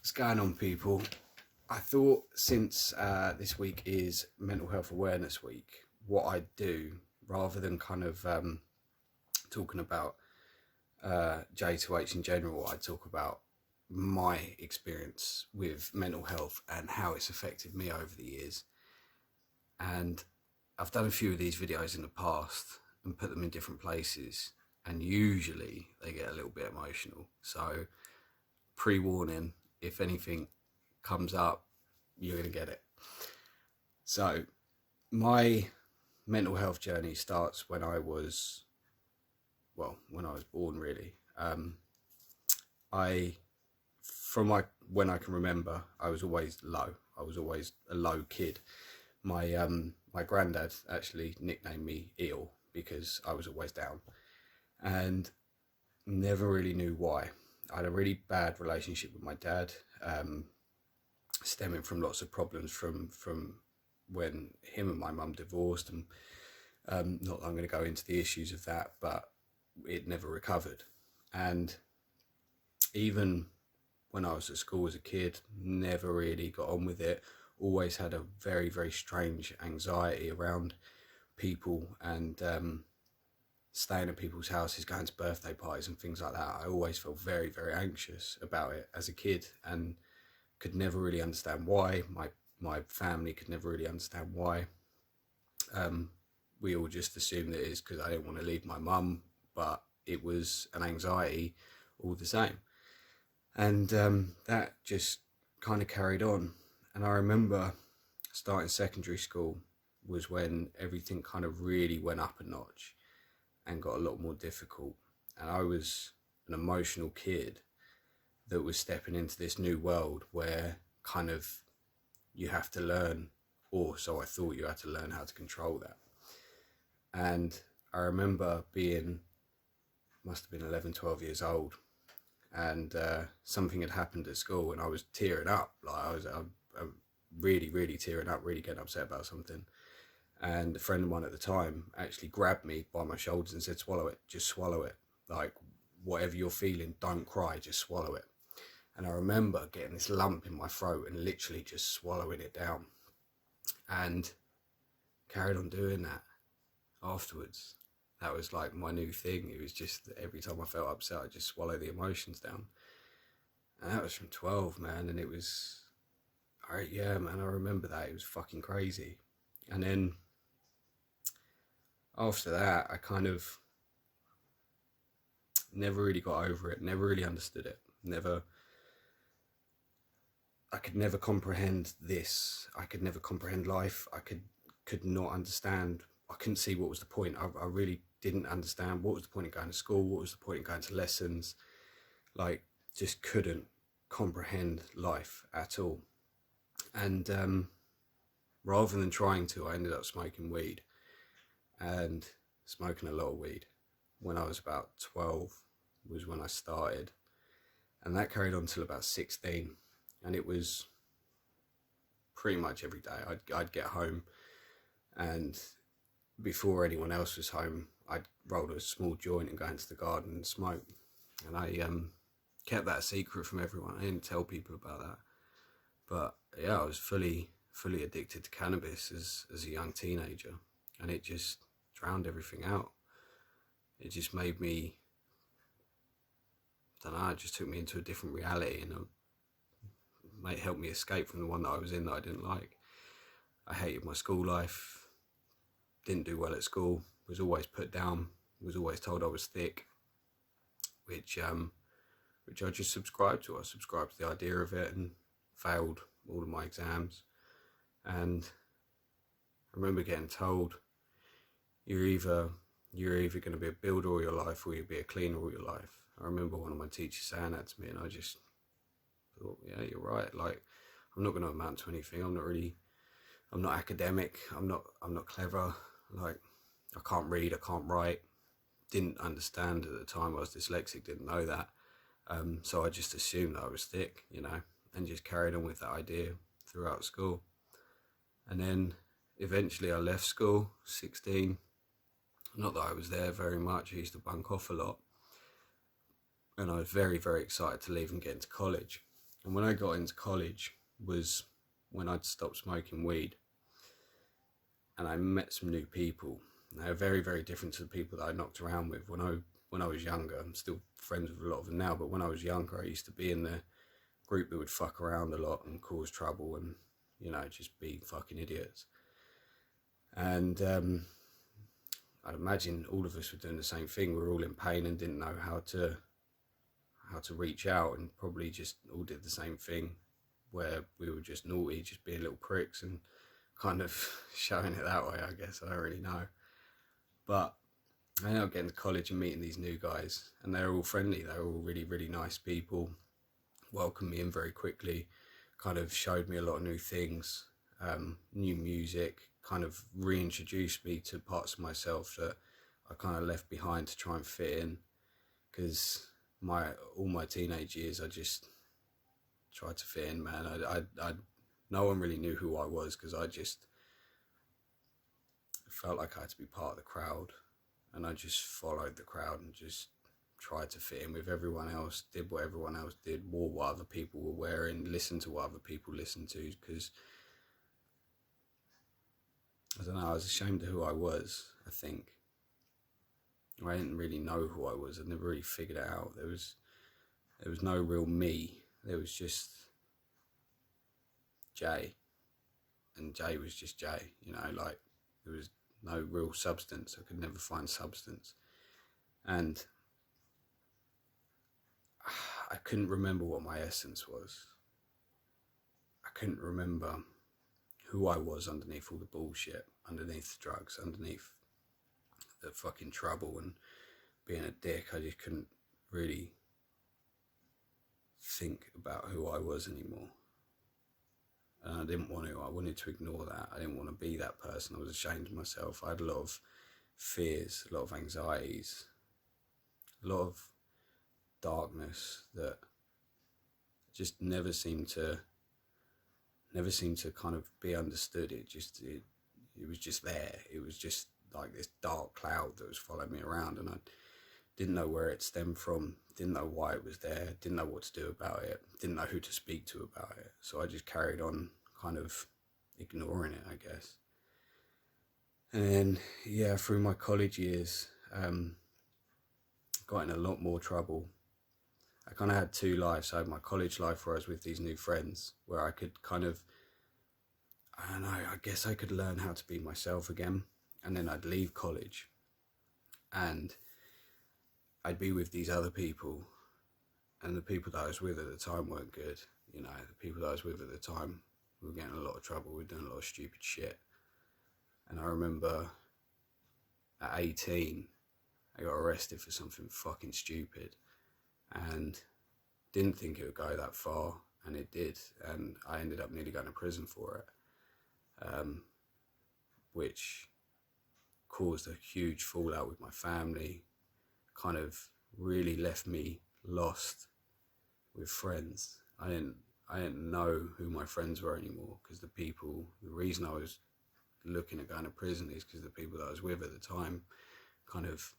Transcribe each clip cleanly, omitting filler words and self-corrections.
What's going on, people? I thought since this week is Mental Health Awareness Week, what I'd do, rather than kind of talking about J2H in general, I'd talk about my experience with mental health and how it's affected me over the years. And I've done a few of these videos in the past and put them in different places, and usually they get a little bit emotional. So pre-warning, if anything comes up, you're going to get it. So my mental health journey starts when I was born, really. When I can remember, I was always low. I was always a low kid. My granddad actually nicknamed me Eel because I was always down, and never really knew why. I had a really bad relationship with my dad, stemming from lots of problems from when him and my mum divorced, and not that I'm going to go into the issues of that, but it never recovered. And even when I was at school as a kid, never really got on with it. Always had a very, very strange anxiety around people, and staying at people's houses, going to birthday parties and things like that. I always felt very, very anxious about it as a kid, and could never really understand why. My family could never really understand why. We all just assumed that it's because I didn't want to leave my mum, but it was an anxiety all the same. And that just kind of carried on. And I remember starting secondary school was when everything kind of really went up a notch and got a lot more difficult. And I was an emotional kid that was stepping into this new world where kind of you have to learn, or so I thought, you had to learn how to control that. And I remember must have been 11, 12 years old, and something had happened at school, and I was tearing up. Like I was really, really tearing up, really getting upset about something. And a friend of mine at the time actually grabbed me by my shoulders and said, swallow it, just swallow it. Like, whatever you're feeling, don't cry, just swallow it. And I remember getting this lump in my throat and literally just swallowing it down, and carried on doing that afterwards. That was like my new thing. It was just that every time I felt upset, I just swallow the emotions down. And that was from 12, man. And it was, yeah, man, I remember that. It was fucking crazy. And then after that, I kind of never really got over it, never really understood it. I could never comprehend this. I could never comprehend life. I could not understand. I couldn't see what was the point. I really didn't understand what was the point of going to school, what was the point of going to lessons. Like, just couldn't comprehend life at all. And rather than trying to, I ended up smoking weed, and smoking a lot of weed. When I was about 12 was when I started, and that carried on till about 16. And it was pretty much every day. I'd get home, and before anyone else was home, I'd roll a small joint and go into the garden and smoke. And I kept that a secret from everyone. I didn't tell people about that. But yeah, I was fully addicted to cannabis as a young teenager, and it just drowned everything out. It just made me, I don't know, it just took me into a different reality, and it helped me escape from the one that I was in that I didn't like. I hated my school life, didn't do well at school, was always put down, was always told I was thick, which I just subscribed to. I subscribed to the idea of it and failed all of my exams. And I remember getting told, you're either going to be a builder all your life, or you'll be a cleaner all your life. I remember one of my teachers saying that to me, and I just thought, yeah, you're right. Like, I'm not going to amount to anything. I'm not academic. I'm not clever. Like, I can't read, I can't write. Didn't understand at the time I was dyslexic, didn't know that. So I just assumed that I was thick, and just carried on with that idea throughout school. And then eventually I left school, 16. Not that I was there very much. I used to bunk off a lot. And I was very, very excited to leave and get into college. And when I got into college was when I'd stopped smoking weed, and I met some new people. They were very, very different to the people that I knocked around with when I was younger. I'm still friends with a lot of them now, but when I was younger, I used to be in the group that would fuck around a lot and cause trouble and, you know, just be fucking idiots. And I'd imagine all of us were doing the same thing. We were all in pain and didn't know how to reach out, and probably just all did the same thing, where we were just naughty, just being little pricks and kind of showing it that way, I guess. I don't really know. But I ended up getting to college and meeting these new guys, and they're all friendly. They're all really, really nice people, welcomed me in very quickly, kind of showed me a lot of new things, new music, kind of reintroduced me to parts of myself that I kind of left behind to try and fit in, because all my teenage years I just tried to fit in, man. I no one really knew who I was, because I just felt like I had to be part of the crowd, and I just followed the crowd and just tried to fit in with everyone else, did what everyone else did, wore what other people were wearing, listened to what other people listened to, because I don't know, I was ashamed of who I was, I think. I didn't really know who I was. I never really figured it out. There was no real me. There was just Jay, and Jay was just Jay, you know, like there was no real substance. I could never find substance, and I couldn't remember what my essence was. I couldn't remember who I was underneath all the bullshit, underneath the drugs, underneath the fucking trouble and being a dick. I just couldn't really think about who I was anymore. And I didn't want to. I wanted to ignore that. I didn't want to be that person. I was ashamed of myself. I had a lot of fears, a lot of anxieties, a lot of darkness that just never seemed to kind of be understood. It was just there. It was just like this dark cloud that was following me around, and I didn't know where it stemmed from, didn't know why it was there, didn't know what to do about it, didn't know who to speak to about it. So I just carried on kind of ignoring it, I guess. And then, yeah, through my college years, got in a lot more trouble. I kind of had two lives. I had my college life where I was with these new friends, where I could kind of, I don't know, I guess I could learn how to be myself again. And then I'd leave college and I'd be with these other people, and the people that I was with at the time weren't good. You know, the people that I was with at the time, we were getting a lot of trouble. We were doing a lot of stupid shit. And I remember at 18, I got arrested for something fucking stupid, and didn't think it would go that far, and it did. And I ended up nearly going to prison for it, which caused a huge fallout with my family, kind of really left me lost with friends. I didn't know who my friends were anymore, because the reason I was looking at going to prison is because the people that I was with at the time kind of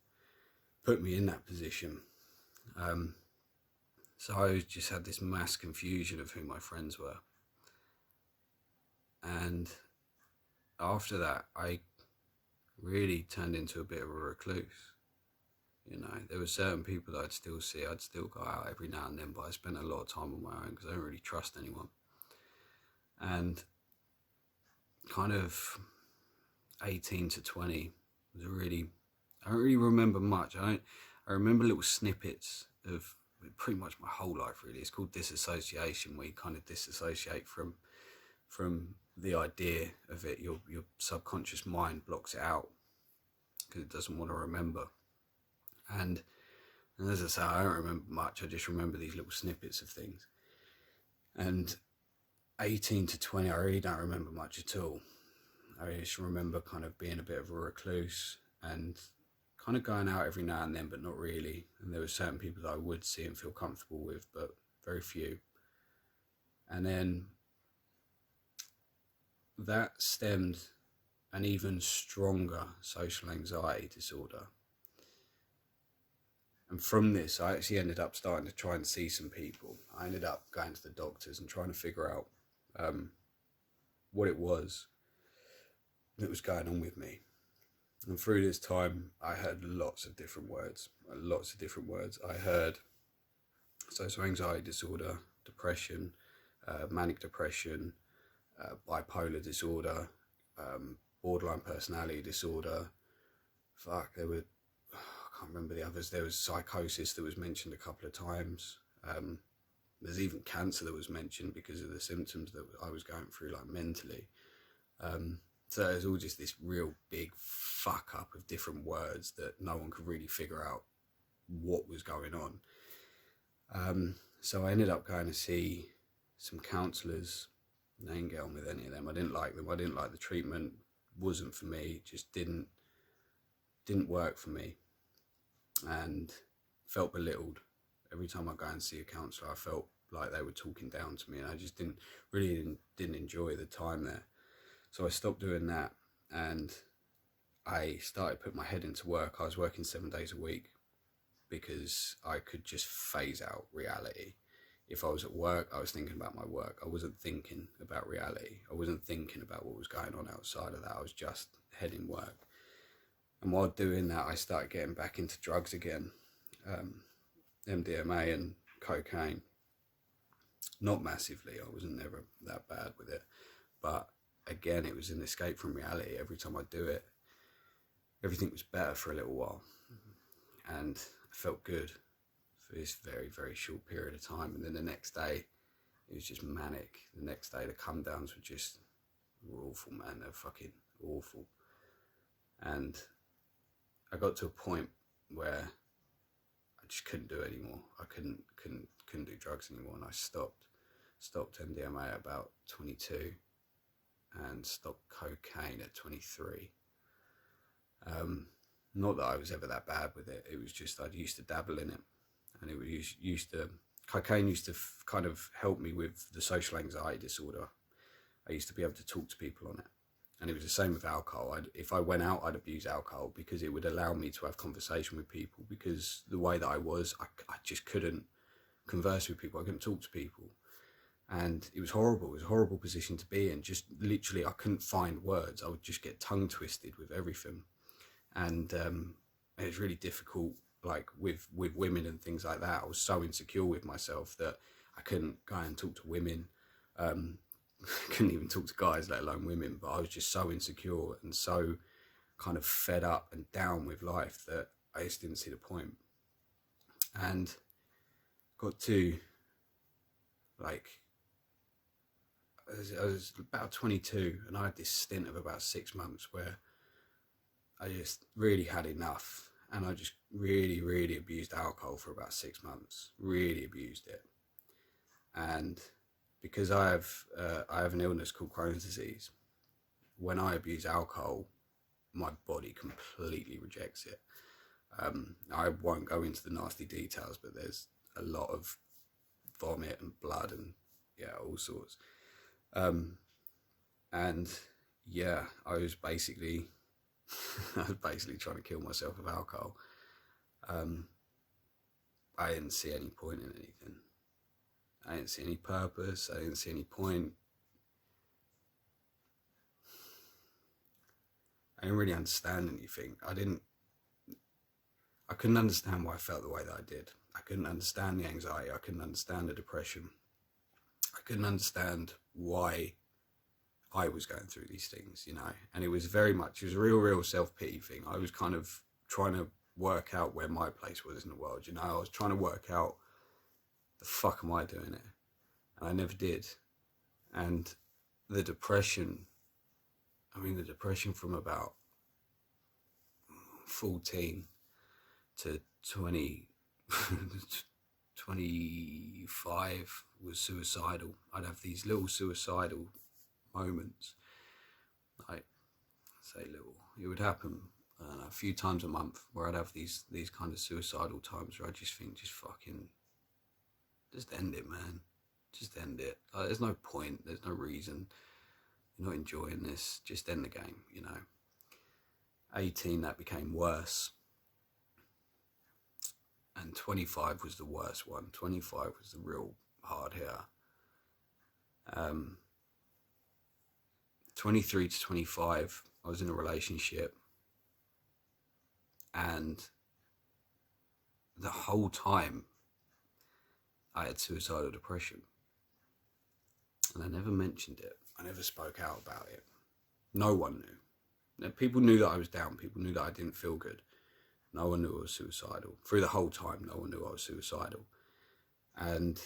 put me in that position. So I just had this mass confusion of who my friends were. And after that, I really turned into a bit of a recluse. You know, there were certain people that I'd still see. I'd still go out every now and then, but I spent a lot of time on my own because I don't really trust anyone. And kind of 18 to 20 was I don't really remember much. I remember little snippets of pretty much my whole life, really. It's called disassociation, where you kind of disassociate from the idea of it. Your subconscious mind blocks it out because it doesn't want to remember. And as I say, I don't remember much. I just remember these little snippets of things. And 18 to 20, I really don't remember much at all. I just remember kind of being a bit of a recluse and kind of going out every now and then, but not really. And there were certain people that I would see and feel comfortable with, but very few. And then that stemmed an even stronger social anxiety disorder. And from this, I actually ended up starting to try and see some people. I ended up going to the doctors and trying to figure out what it was that was going on with me. And through this time, I heard lots of different words. I heard social anxiety disorder, depression, manic depression, bipolar disorder, borderline personality disorder. There were, I can't remember the others. There was psychosis that was mentioned a couple of times. There's even cancer that was mentioned because of the symptoms that I was going through, like mentally. So it was all just this real big fuck up of different words that no one could really figure out what was going on. So I ended up going to see some counsellors. I didn't get on with any of them. I didn't like them. I didn't like the treatment. Wasn't for me. Just didn't work for me. And felt belittled. Every time I go and see a counsellor, I felt like they were talking down to me, and I just didn't enjoy the time there. So I stopped doing that, and I started putting my head into work. I was working 7 days a week because I could just phase out reality. If I was at work, I was thinking about my work. I wasn't thinking about reality. I wasn't thinking about what was going on outside of that. I was just heading work. And while doing that, I started getting back into drugs again, MDMA and cocaine. Not massively. I wasn't never that bad with it, but again, it was an escape from reality. Every time I do it, everything was better for a little while, and I felt good for this very, very short period of time. And then the next day, it was just manic. The next day, the come downs were awful, man. They're fucking awful. And I got to a point where I just couldn't do it anymore. I couldn't do drugs anymore, and I stopped MDMA at about 22. And stopped cocaine at 23. Not that I was ever that bad with it. It was just I used to dabble in it, and it was cocaine used to kind of help me with the social anxiety disorder. I used to be able to talk to people on it, and it was the same with alcohol. If I went out, I'd abuse alcohol because it would allow me to have conversation with people. Because the way that I was, I just couldn't converse with people. I couldn't talk to people. And it was horrible. It was a horrible position to be in. Just literally, I couldn't find words. I would just get tongue twisted with everything. And it was really difficult, like with women and things like that. I was so insecure with myself that I couldn't go and talk to women. Couldn't even talk to guys, let alone women. But I was just so insecure and so kind of fed up and down with life that I just didn't see the point. And got to, like, I was about 22, and I had this stint of about 6 months where I just really had enough, and I just really, really abused alcohol for about 6 months. Really abused it. And because I have an illness called Crohn's disease, when I abuse alcohol, my body completely rejects it. I won't go into the nasty details, but there's a lot of vomit and blood and all sorts. And yeah, I was basically trying to kill myself with alcohol. I didn't see any point in anything. I didn't see any purpose. I didn't see any point. I didn't really understand anything. I couldn't understand why I felt the way that I did. I couldn't understand the anxiety. I couldn't understand the depression. I couldn't understand why I was going through these things, and it was a real self-pity thing. I was kind of trying to work out where my place was in the world, I was trying to work out the fuck am I doing it, and I never did. And the depression from about 14 to 20 25 was suicidal. I'd have these little suicidal moments. I say little. It would happen a few times a month where I'd have these kind of suicidal times where I just think, just end it, man. Just end it. There's no point. There's no reason. You're not enjoying this. Just end the game, 18, that became worse. and 25 was the worst one. 25 was the real hard hitter. 23 to 25, I was in a relationship, and the whole time I had suicidal depression, and I never mentioned it. I never spoke out about it. No one knew. Now, people knew that I was down. People knew that I didn't feel good. No one knew I was suicidal. Through the whole time, no one knew I was suicidal. And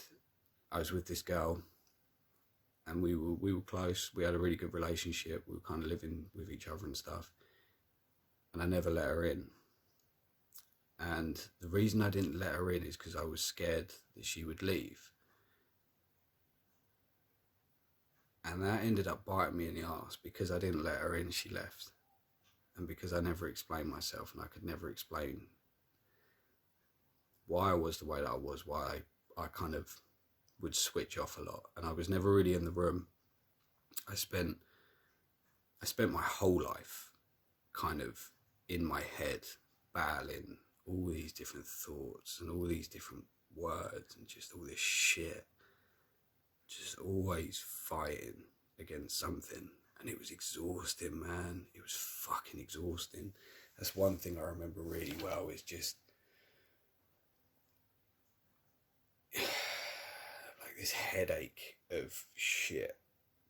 I was with this girl, and we were close. We had a really good relationship. We were kind of living with each other and stuff. And I never let her in. And the reason I didn't let her in is because I was scared that she would leave. And that ended up biting me in the arse. Because I didn't let her in, she left. And because I never explained myself, and I could never explain why I was the way that I was, why I kind of would switch off a lot. And I was never really in the room. I spent my whole life kind of in my head, battling all these different thoughts and all these different words and just all this shit. Just always fighting against something. And it was exhausting, man. It was fucking exhausting. That's one thing I remember really well, is just like this headache of shit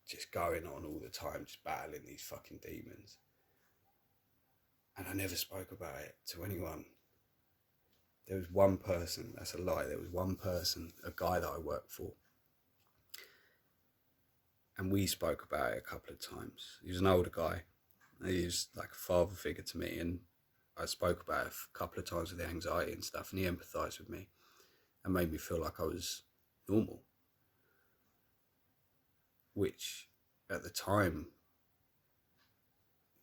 just going on all the time, just battling these fucking demons. And I never spoke about it to anyone. There was one person, that's a lie, there was one person, a guy that I worked for. And we spoke about it a couple of times. He was an older guy. He was like a father figure to me. And I spoke about it a couple of times with the anxiety and stuff. And he empathised with me and made me feel like I was normal. Which at the time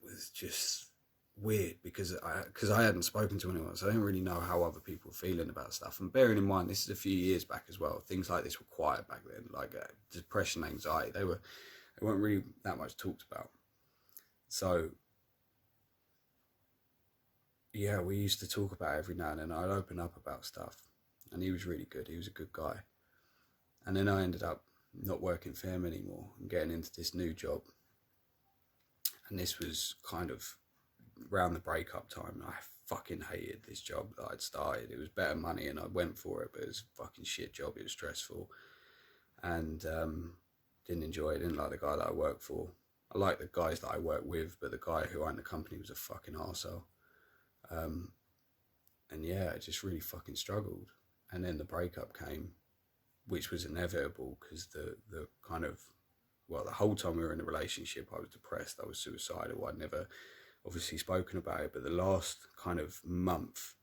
was just weird, because I hadn't spoken to anyone, so I didn't really know how other people were feeling about stuff. And bearing in mind, this is a few years back as well. Things like this were quiet back then, like depression, anxiety. They weren't really that much talked about. So yeah, we used to talk about it every now and then. I'd open up about stuff, and he was really good. He was a good guy. And then I ended up not working for him anymore and getting into this new job. And this was kind of around the breakup time. I fucking hated this job that I'd started. It was better money and I went for it, but it was a fucking shit job. It was stressful, and didn't enjoy it. Didn't like the guy that I worked for. I liked the guys that I worked with, but the guy who owned the company was a fucking arsehole. And yeah, I just really fucking struggled. And then the breakup came, which was inevitable, because the kind of, well, the whole time we were in a relationship, I was depressed, I was suicidal. I'd never obviously spoken about it, but the last kind of month,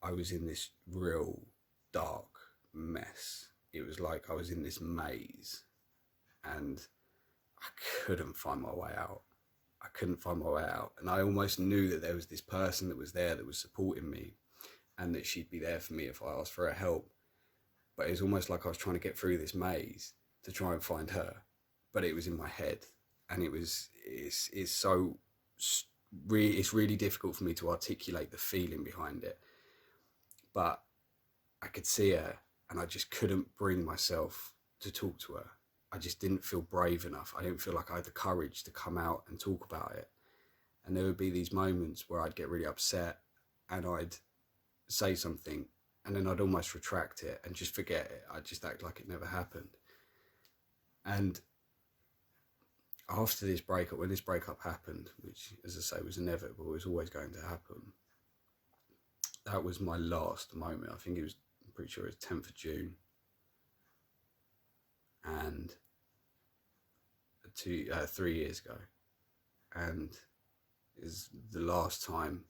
I was in this real dark mess. It was like I was in this maze, and I couldn't find my way out. I couldn't find my way out. And I almost knew that there was this person that was there that was supporting me, and that she'd be there for me if I asked for her help. But it was almost like I was trying to get through this maze to try and find her. But it was in my head. And it's really difficult for me to articulate the feeling behind it. But I could see her, and I just couldn't bring myself to talk to her. I just didn't feel brave enough. I didn't feel like I had the courage to come out and talk about it. And there would be these moments where I'd get really upset and I'd say something, and then I'd almost retract it and just forget it. I'd just act like it never happened. And after this breakup, when this breakup happened, which, as I say, was inevitable, it was always going to happen, that was my last moment. I think I'm pretty sure it was 10th of June. And 3 years ago. And it was the last time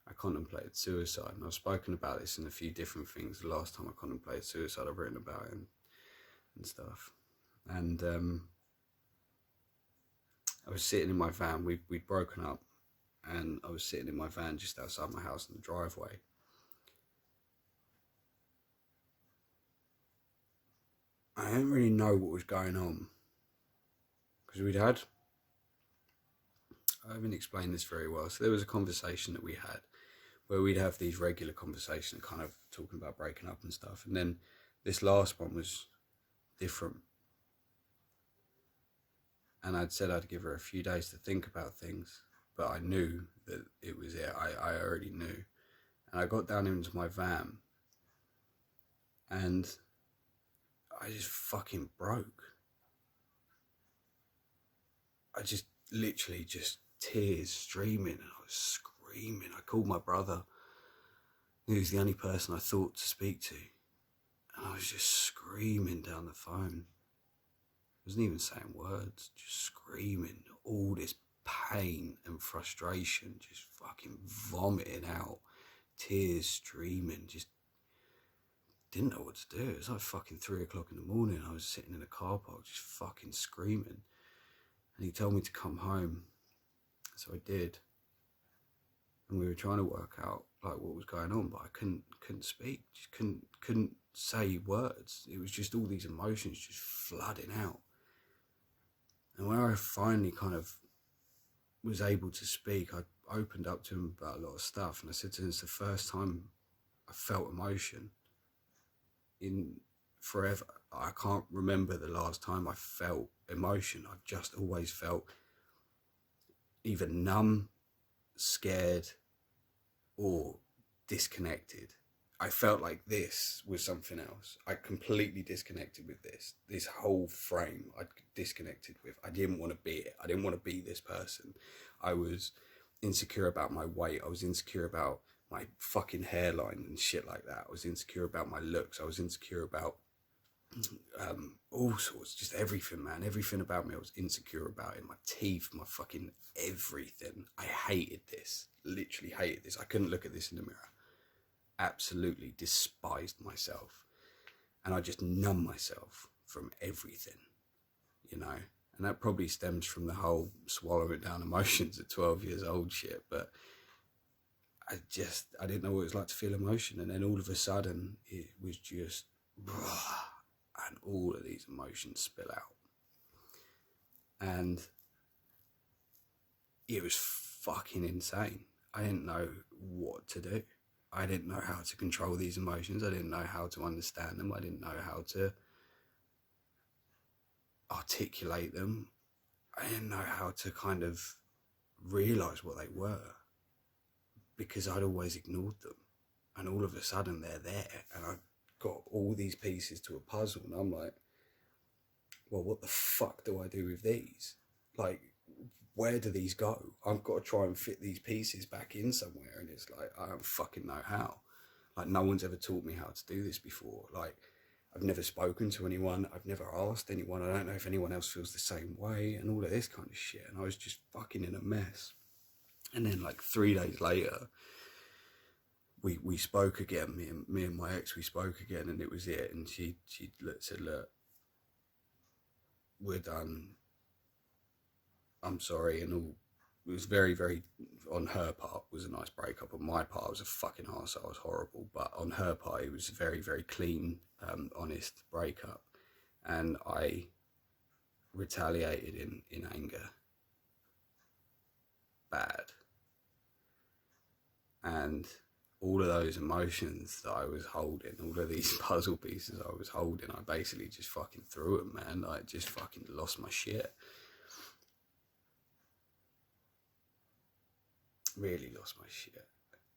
I contemplated suicide. And I've spoken about this in a few different things. The last time I contemplated suicide, I've written about it and stuff. And I was sitting in my van. We'd broken up, and I was sitting in my van just outside my house in the driveway. I didn't really know what was going on, because I haven't explained this very well. So there was a conversation that we had where we'd have these regular conversations, kind of talking about breaking up and stuff. And then this last one was different. And I'd said I'd give her a few days to think about things, but I knew that it was it. I already knew. And I got down into my van and I just fucking broke. I just literally just tears streaming, and I was screaming. I called my brother, he was the only person I thought to speak to, and I was just screaming down the phone. I wasn't even saying words, just screaming, all this pain and frustration, just fucking vomiting out, tears streaming, just didn't know what to do. It was like fucking 3 o'clock in the morning. I was sitting in a car park just fucking screaming. And he told me to come home. So I did. And we were trying to work out like what was going on, but I couldn't speak. Just couldn't say words. It was just all these emotions just flooding out. And when I finally kind of was able to speak, I opened up to him about a lot of stuff. And I said to him, it's the first time I felt emotion in forever. I can't remember the last time I felt emotion. I've just always felt either numb, scared, or disconnected. I felt like this was something else. I completely disconnected with this. This whole frame I disconnected with. I didn't want to be it. I didn't want to be this person. I was insecure about my weight. I was insecure about my fucking hairline and shit like that. I was insecure about my looks. I was insecure about all sorts, just everything, man. Everything about me I was insecure about. In my teeth, my fucking everything. I hated this. Literally hated this. I couldn't look at this in the mirror. Absolutely despised myself. And I just numbed myself from everything, you know. And that probably stems from the whole swallow it down emotions at 12 years old shit. But I didn't know what it was like to feel emotion. And then all of a sudden it was just, and all of these emotions spill out. And it was fucking insane. I didn't know what to do. I didn't know how to control these emotions. I didn't know how to understand them. I didn't know how to articulate them. I didn't know how to kind of realize what they were, because I'd always ignored them. And all of a sudden they're there, and I got all these pieces to a puzzle, and I'm like, well, what the fuck do I do with these? Like, where do these go? I've got to try and fit these pieces back in somewhere, and it's like, I don't fucking know how. Like, no one's ever taught me how to do this before. Like, I've never spoken to anyone. I've never asked anyone. I don't know if anyone else feels the same way, and all of this kind of shit. And I was just fucking in a mess. And then like 3 days later, we spoke again. Me and my ex, we spoke again, and it was it. And she said, look, we're done. I'm sorry. And all, it was very, very, on her part, was a nice breakup. On my part, I was a fucking arsehole. I was horrible. But on her part, it was a very, very clean, honest breakup. And I retaliated in anger. Bad. And all of those emotions that I was holding, all of these puzzle pieces I was holding, I basically just fucking threw them, man. I just fucking lost my shit. Really lost my shit.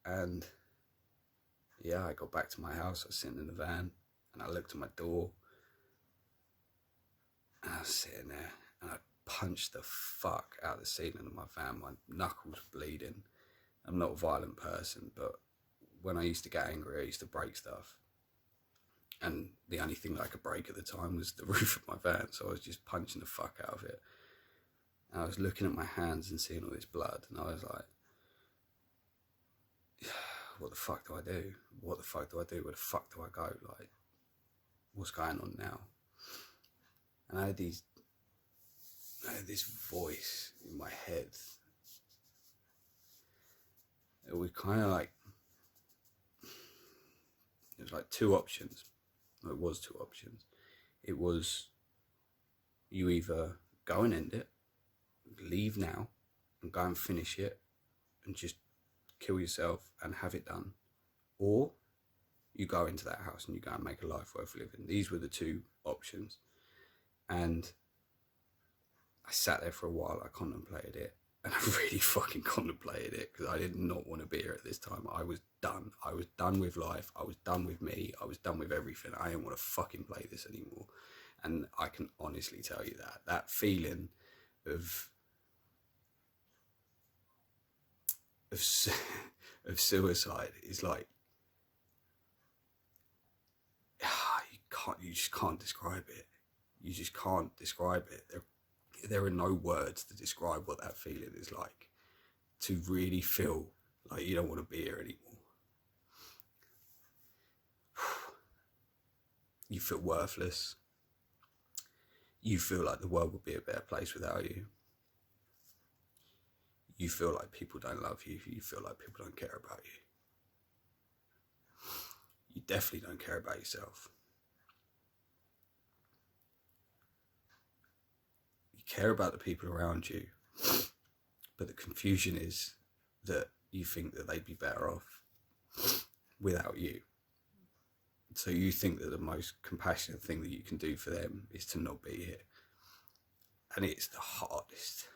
And yeah, I got back to my house. I was sitting in the van, and I looked at my door, and I was sitting there, and I punched the fuck out of the ceiling of my van. My knuckles were bleeding. I'm not a violent person, but when I used to get angry, I used to break stuff. And the only thing that I could break at the time was the roof of my van, so I was just punching the fuck out of it. And I was looking at my hands and seeing all this blood, and I was like, what the fuck do I do? What the fuck do I do? Where the fuck do I go? Like, what's going on now? And I had this voice in my head. It was kind of like, it was like two options. It was two options. It was, you either go and end it, leave now, and go and finish it, and just kill yourself and have it done, or you go into that house and you go and make a life worth living. These were the two options. And I sat there for a while, I contemplated it, and I really fucking contemplated it, because I did not want to be here at this time. I was done. I was done with life. I was done with me. I was done with everything. I didn't want to fucking play this anymore. And I can honestly tell you that feeling of suicide is like, you just can't describe it. You just can't describe it. There are no words to describe what that feeling is like, to really feel like you don't want to be here anymore. You feel worthless. You feel like the world would be a better place without you. You feel like people don't love you. You feel like people don't care about you. You definitely don't care about yourself. You care about the people around you, but the confusion is that you think that they'd be better off without you. So you think that the most compassionate thing that you can do for them is to not be here. And it's the hardest.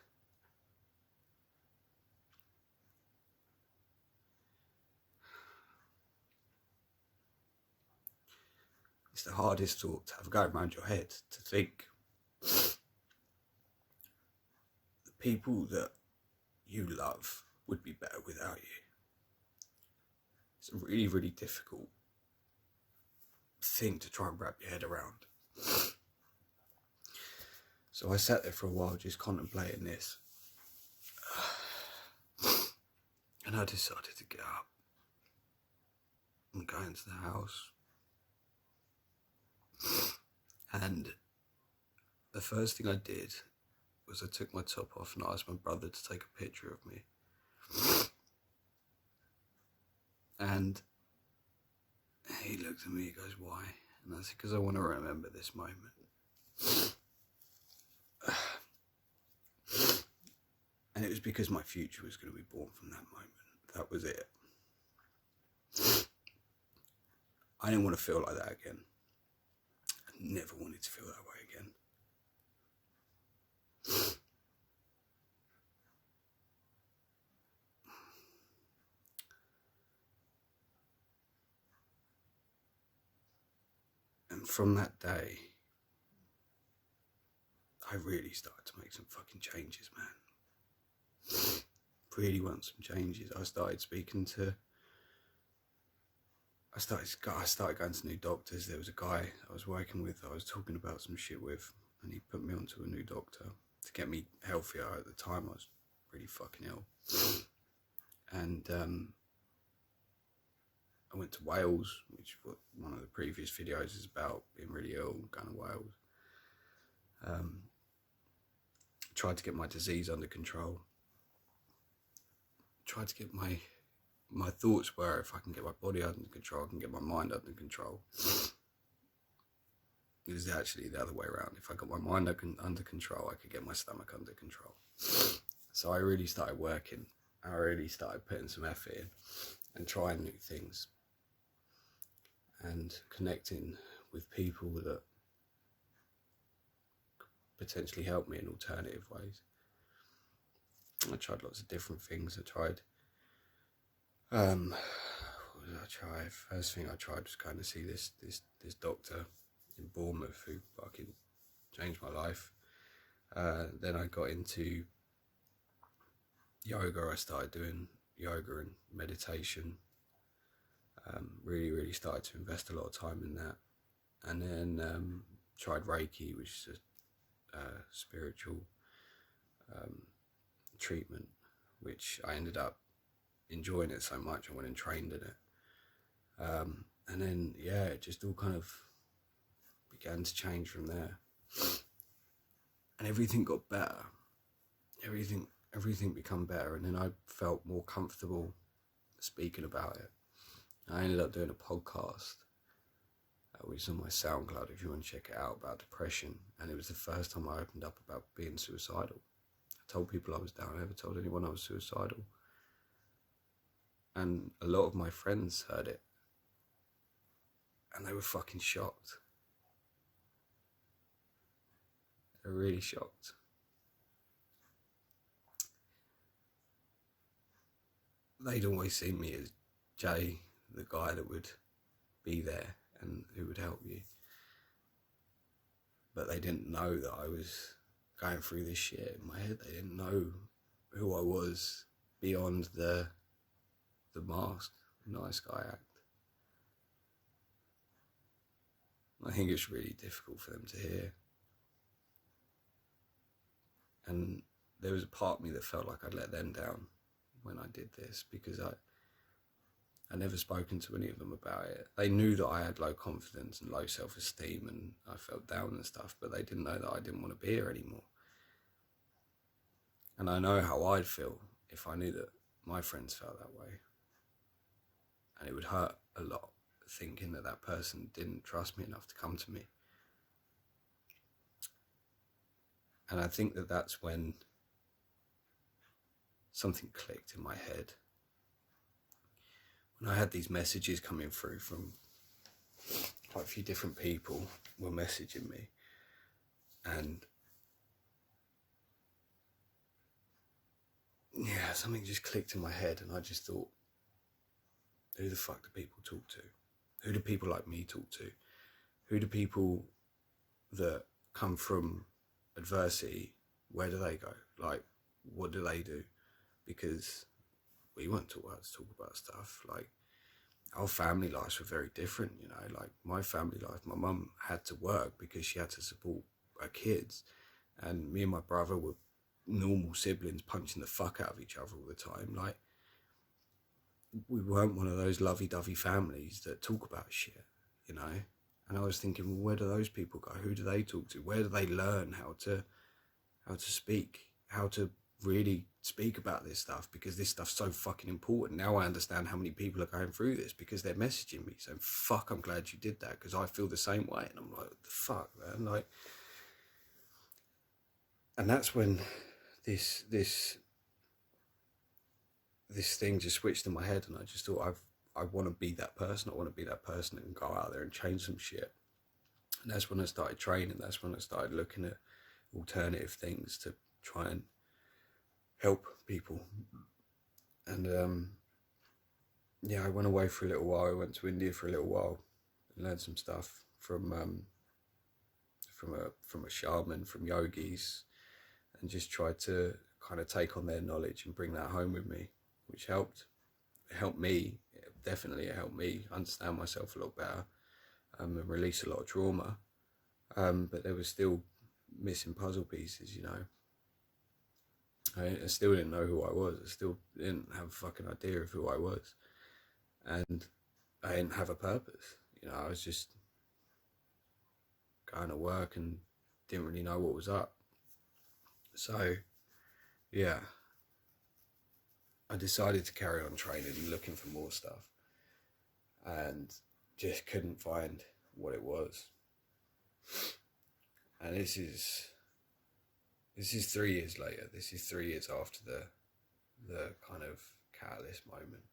It's the hardest thought to have going around your head, to think the people that you love would be better without you. It's a really, really difficult thing to try and wrap your head around. So I sat there for a while just contemplating this, and I decided to get up and go into the house. And the first thing I did was I took my top off and asked my brother to take a picture of me. And he looked at me, he goes, "Why?" And I said, "Because I want to remember this moment." And it was because my future was going to be born from that moment. That was it. I didn't want to feel like that again. I never wanted to feel that way again. And from that day, I really started to make some fucking changes, man. Really want some changes. I started going to new doctors. There was a guy I was working with, I was talking about some shit with, and he put me onto a new doctor to get me healthier. At the time, I was really fucking ill. And I went to Wales, which what one of the previous videos is about, being really ill, going to Wales. Tried to get my disease under control. Tried to get my thoughts were, if I can get my body under control, I can get my mind under control. It was actually the other way around. If I got my mind under control, I could get my stomach under control. So I really started working. I really started putting some effort in and trying new things and connecting with people that could potentially help me in alternative ways. I tried lots of different things. I tried, what did I try? First thing I tried was going to see this doctor in Bournemouth who fucking changed my life. Then I got into yoga. I started doing yoga and meditation. Really started to invest a lot of time in that. And then tried Reiki, which is a spiritual treatment, which I ended up enjoying it so much I went and trained in it. And then, yeah, it just all kind of began to change from there. And everything got better. Everything became better. And then I felt more comfortable speaking about it. I ended up doing a podcast, which is on my SoundCloud if you want to check it out, about depression. And it was the first time I opened up about being suicidal. I told people I was down. I never told anyone I was suicidal. And a lot of my friends heard it, and they were fucking shocked. They were really shocked. They'd always seen me as Jay, the guy that would be there and who would help you. But they didn't know that I was going through this shit in my head. They didn't know who I was beyond the mask, the nice guy act. I think it's really difficult for them to hear. And there was a part of me that felt like I'd let them down when I did this, because I never spoken to any of them about it. They knew that I had low confidence and low self-esteem and I felt down and stuff, but they didn't know that I didn't want to be here anymore. And I know how I'd feel if I knew that my friends felt that way. And it would hurt a lot thinking that that person didn't trust me enough to come to me. And I think that that's when something clicked in my head. When I had these messages coming through from quite a few different people were messaging me, and yeah, something just clicked in my head, and I just thought, who the fuck do people talk to? Who do people like me talk to? Who do people that come from adversity, where do they go? Like, what do they do? Because we weren't taught how to talk about stuff. Like, our family lives were very different, you know. Like, my family life, my mum had to work because she had to support her kids, and me and my brother were normal siblings punching the fuck out of each other all the time. Like, we weren't one of those lovey-dovey families that talk about shit, you know. And I was thinking, well, where do those people go? Who do they talk to? Where do they learn how to speak, how to really speak about this stuff? Because this stuff's so fucking important. Now I understand how many people are going through this because they're messaging me saying, fuck, I'm glad you did that, because I feel the same way. And I'm like, what the fuck, man? Like, and that's when this thing just switched in my head, and I just thought, I want to be that person. I want to be that person that can go out there and change some shit. And that's when I started training. That's when I started looking at alternative things to try and help people. And yeah, I went away for a little while. I went to India for a little while and learned some stuff from a shaman, from yogis, and just tried to kind of take on their knowledge and bring that home with me, which helped. It helped me, definitely it helped me understand myself a lot better, and release a lot of trauma. But there was still missing puzzle pieces, you know. I still didn't know who I was. I still didn't have a fucking idea of who I was. And I didn't have a purpose. You know, I was just going to work and didn't really know what was up. So, yeah, I decided to carry on training and looking for more stuff, and just couldn't find what it was. And this is 3 years later. This is 3 years after the kind of catalyst moment.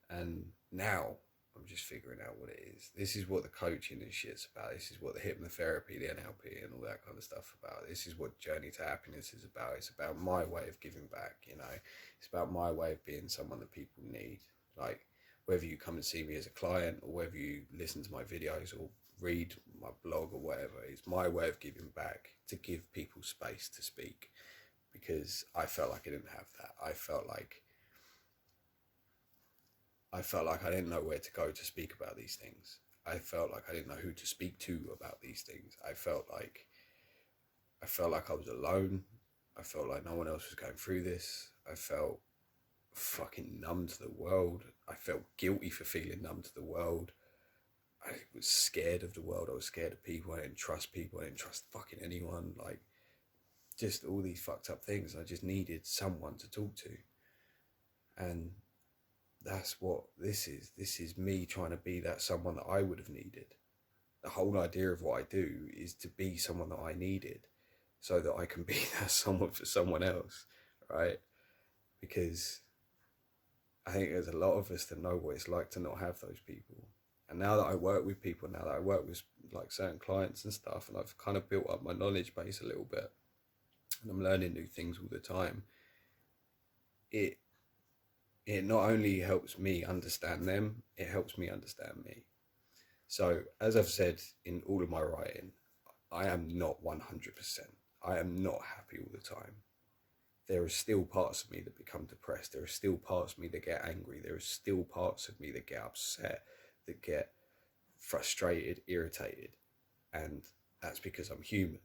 And now I'm just figuring out what it is. This is what the coaching and shit's about. This is what the hypnotherapy, the NLP and all that kind of stuff about. This is what Journey to Happiness is about. It's about my way of giving back, you know. It's about my way of being someone that people need. Like, whether you come and see me as a client or whether you listen to my videos or read my blog or whatever, it's my way of giving back, to give people space to speak, because I felt like I didn't have that. I felt like I didn't know where to go to speak about these things. I felt like I didn't know who to speak to about these things. I felt like I was alone. I felt like no one else was going through this. I felt fucking numb to the world. I felt guilty for feeling numb to the world. I was scared of the world. I was scared of people. I didn't trust people. I didn't trust fucking anyone. Like, just all these fucked up things. I just needed someone to talk to. And that's what this is. This is me trying to be that someone that I would have needed. The whole idea of what I do is to be someone that I needed, so that I can be that someone for someone else, right? Because I think there's a lot of us that know what it's like to not have those people. And now that I work with people, now that I work with like certain clients and stuff, and I've kind of built up my knowledge base a little bit, and I'm learning new things all the time, it not only helps me understand them, it helps me understand me. So as I've said in all of my writing, I am not 100%. I am not happy all the time. There are still parts of me that become depressed. There are still parts of me that get angry. There are still parts of me that get upset, that get frustrated, irritated. And that's because I'm human.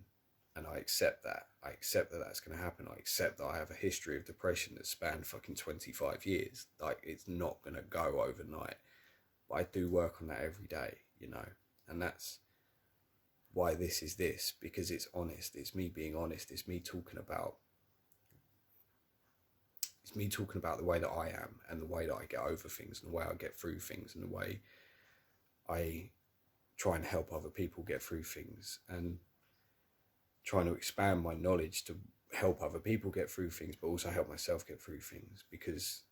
And I accept that. I accept that that's going to happen. I accept that I have a history of depression that spanned fucking 25 years. Like, it's not going to go overnight. But I do work on that every day, you know. And that's why this is this, because it's honest. It's me being honest. It's me talking about the way that I am, and the way that I get over things, and the way I get through things, and the way I try and help other people get through things, and trying to expand my knowledge to help other people get through things, but also help myself get through things. Because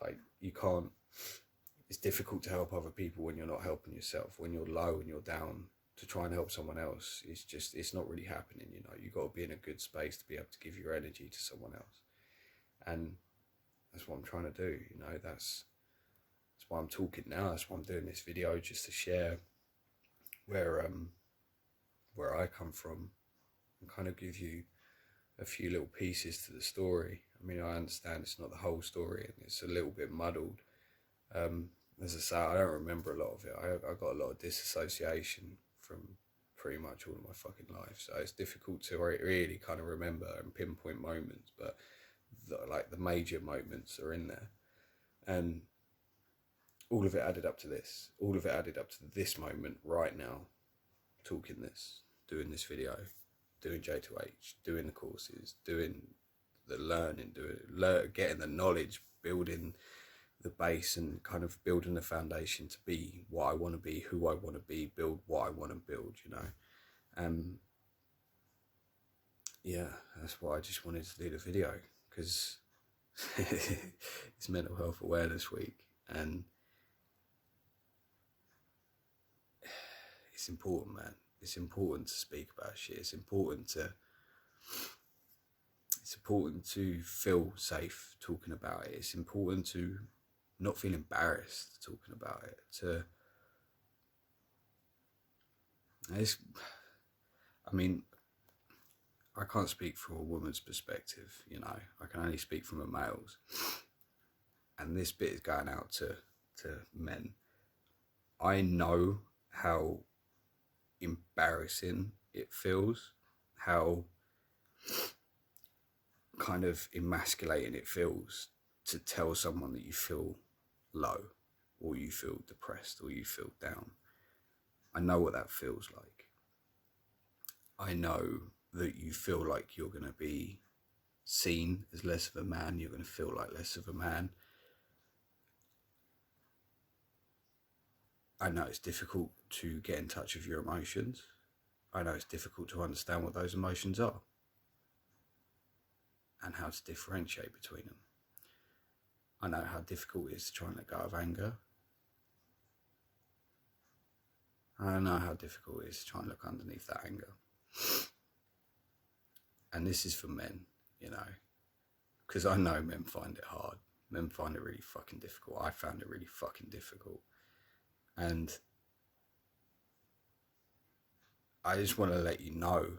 like, it's difficult to help other people when you're not helping yourself. When you're low and you're down, to try and help someone else, it's not really happening, you know. You've got to be in a good space to be able to give your energy to someone else. And that's what I'm trying to do, you know. That's why I'm talking now. That's why I'm doing this video, just to share where I come from, and kind of give you a few little pieces to the story. I mean, I understand it's not the whole story, and it's a little bit muddled. As I say, I don't remember a lot of it. I got a lot of disassociation from pretty much all of my fucking life, so it's difficult to really kind of remember and pinpoint moments, but the major moments are in there. And all of it added up to this. All of it added up to this moment right now, talking this, doing this video, doing J2H, doing the courses, doing the learning, getting the knowledge, building the base, and kind of building the foundation to be what I want to be, who I want to be, build what I want to build, you know. Yeah, that's why I just wanted to do the video, because it's Mental Health Awareness Week, and it's important, man. It's important to speak about shit. It's important to feel safe talking about it. It's important to not feel embarrassed talking about it. I mean, I can't speak from a woman's perspective, you know. I can only speak from a male's. And this bit is going out to men. I know how embarrassing it feels, how kind of emasculating it feels to tell someone that you feel low, or you feel depressed, or you feel down. I know what that feels like. I know that you feel like you're going to be seen as less of a man. You're going to feel like less of a man. I know it's difficult to get in touch with your emotions. I know it's difficult to understand what those emotions are and how to differentiate between them. I know how difficult it is to try and let go of anger. I know how difficult it is to try and look underneath that anger. And this is for men, you know, because I know men find it hard. Men find it really fucking difficult. I found it really fucking difficult. And I just want to let you know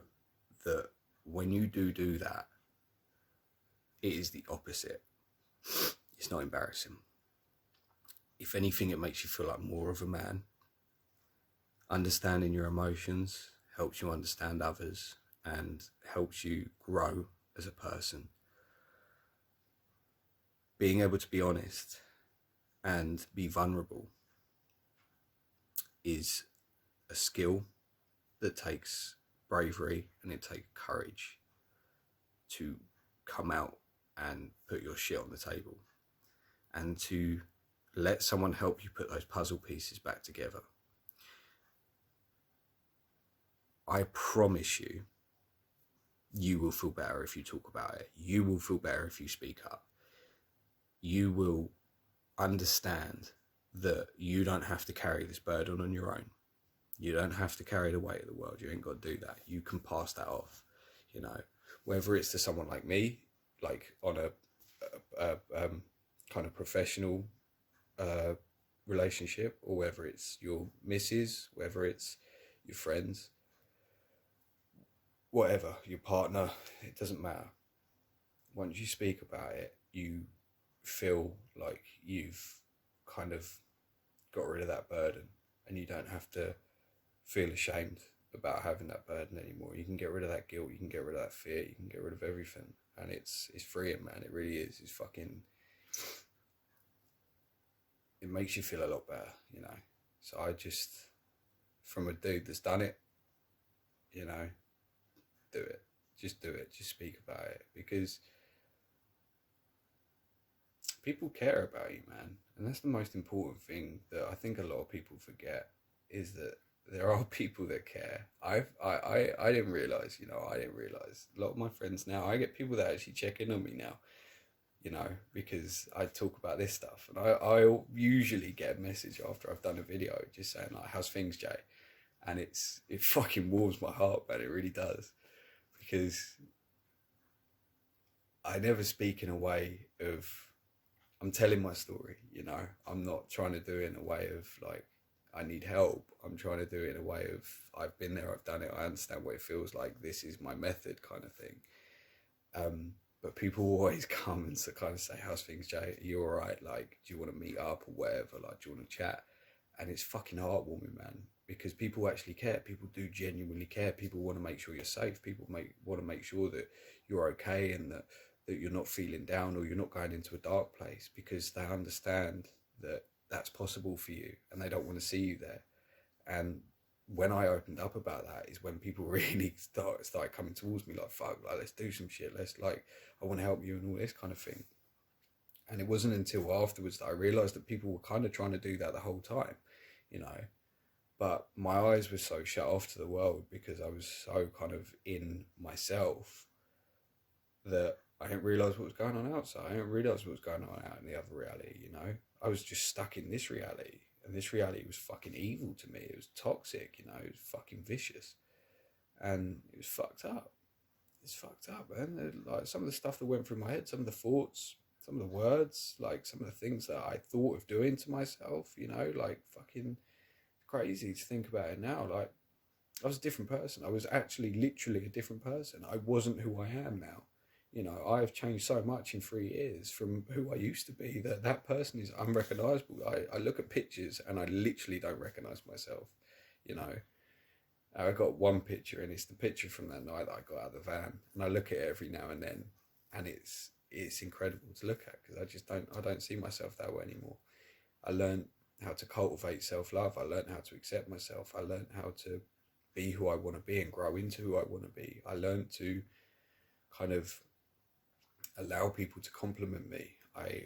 that when you do that, it is the opposite. It's not embarrassing. If anything, it makes you feel like more of a man. Understanding your emotions helps you understand others and helps you grow as a person. Being able to be honest and be vulnerable is a skill that takes bravery, and it takes courage to come out and put your shit on the table, and to let someone help you put those puzzle pieces back together. I promise you, you will feel better if you talk about it. You will feel better if you speak up. You will understand that you don't have to carry this burden on your own. You don't have to carry the weight of the world. You ain't got to do that. You can pass that off, you know, whether it's to someone like me, like on a kind of professional relationship, or whether it's your missus, whether it's your friends, whatever, your partner, it doesn't matter. Once you speak about it, you feel like you've kind of got rid of that burden, and you don't have to feel ashamed about having that burden anymore. You can get rid of that guilt, you can get rid of that fear, you can get rid of everything, and it's freeing, man. It really is. It's fucking, it makes you feel a lot better, you know. So I just, from a dude that's done it, you know, do it. Just do it. Just speak about it, because people care about you, man. And that's the most important thing that I think a lot of people forget, is that there are people that care. I didn't realise, you know, I didn't realise. A lot of my friends now, I get people that actually check in on me now, you know, because I talk about this stuff. And I usually get a message after I've done a video just saying like, how's things, Jay? And it fucking warms my heart, man. It really does. Because I never speak in a way of, I'm telling my story, you know. I'm not trying to do it in a way of like, I need help. I'm trying to do it in a way of, I've been there, I've done it, I understand what it feels like, this is my method, kind of thing. But people always come and kind of say, how's things, Jay? Are you all right? Like, do you want to meet up or whatever? Like, do you want to chat? And it's fucking heartwarming, man, because people actually care. People do genuinely care. People want to make sure you're safe. People want to make sure that you're okay, and that you're not feeling down, or you're not going into a dark place, because they understand that that's possible for you, and they don't want to see you there. And when I opened up about that is when people really started coming towards me like, fuck, like, let's do some shit. Let's, like, I want to help you and all this kind of thing. And it wasn't until afterwards that I realised that people were kind of trying to do that the whole time, you know. But my eyes were so shut off to the world because I was so kind of in myself that I didn't realise what was going on outside. I didn't realise what was going on out in the other reality, you know. I was just stuck in this reality, and this reality was fucking evil to me. It was toxic, you know. It was fucking vicious, and it was fucked up. It's fucked up, man. Like, some of the stuff that went through my head, some of the thoughts, some of the words, like some of the things that I thought of doing to myself, you know, like fucking crazy to think about it now. Like, I was a different person. I was actually literally a different person. I wasn't who I am now. You know, I've changed so much in 3 years from who I used to be that person is unrecognisable. I look at pictures and I literally don't recognise myself, you know. I got one picture, and it's the picture from that night that I got out of the van, and I look at it every now and then, and it's incredible to look at, because I don't see myself that way anymore. I learned how to cultivate self-love. I learned how to accept myself. I learned how to be who I want to be and grow into who I want to be. I learned to kind of allow people to compliment me. I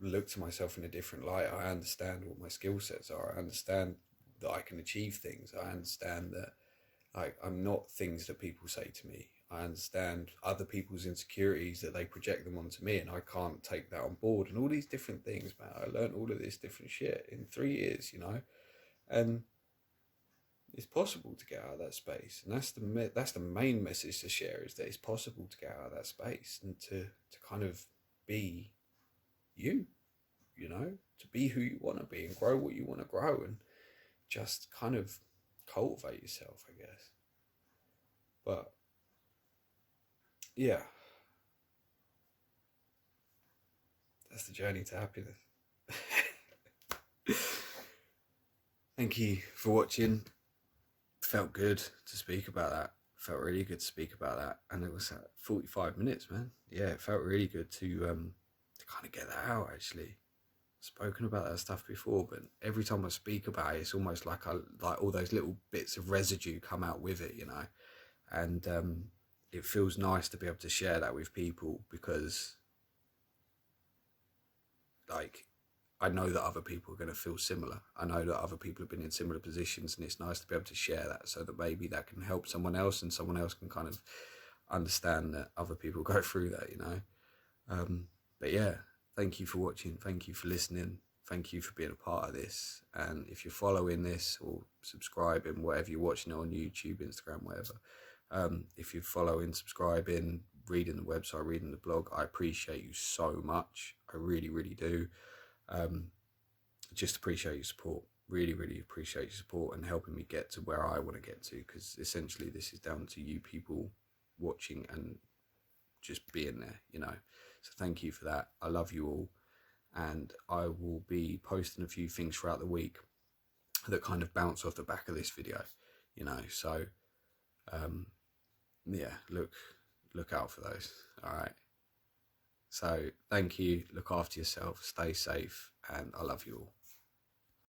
look to myself in a different light. I understand what my skill sets are. I understand that I can achieve things. I understand that, like, I'm not things that people say to me. I understand other people's insecurities, that they project them onto me, and I can't take that on board, and all these different things, man. I learned all of this different shit in 3 years, you know, and it's possible to get out of that space. And that's the main message to share, is that it's possible to get out of that space and to kind of be you, you know, to be who you want to be and grow what you want to grow, and just kind of cultivate yourself, I guess. But yeah, that's the journey to happiness. Thank you for watching. Felt good to speak about that. Felt really good to speak about that. And it was 45 minutes, man. Yeah, it felt really good to kind of get that out, actually. Spoken about that stuff before, but every time I speak about it, it's almost like all those little bits of residue come out with it, you know. And it feels nice to be able to share that with people, because, like, I know that other people are going to feel similar. I know that other people have been in similar positions, and it's nice to be able to share that, so that maybe that can help someone else, and someone else can kind of understand that other people go through that, you know. But yeah, thank you for watching. Thank you for listening. Thank you for being a part of this. And if you're following this or subscribing, whatever you're watching on YouTube, Instagram, whatever, if you're following, subscribing, reading the website, reading the blog, I appreciate you so much. I really, really do. Just appreciate your support. Really, really appreciate your support and helping me get to where I want to get to, because essentially this is down to you people watching and just being there, you know. So thank you for that. I love you all, and I will be posting a few things throughout the week that kind of bounce off the back of this video, you know. So yeah, look out for those. All right, so thank you, look after yourself, stay safe, and I love you all.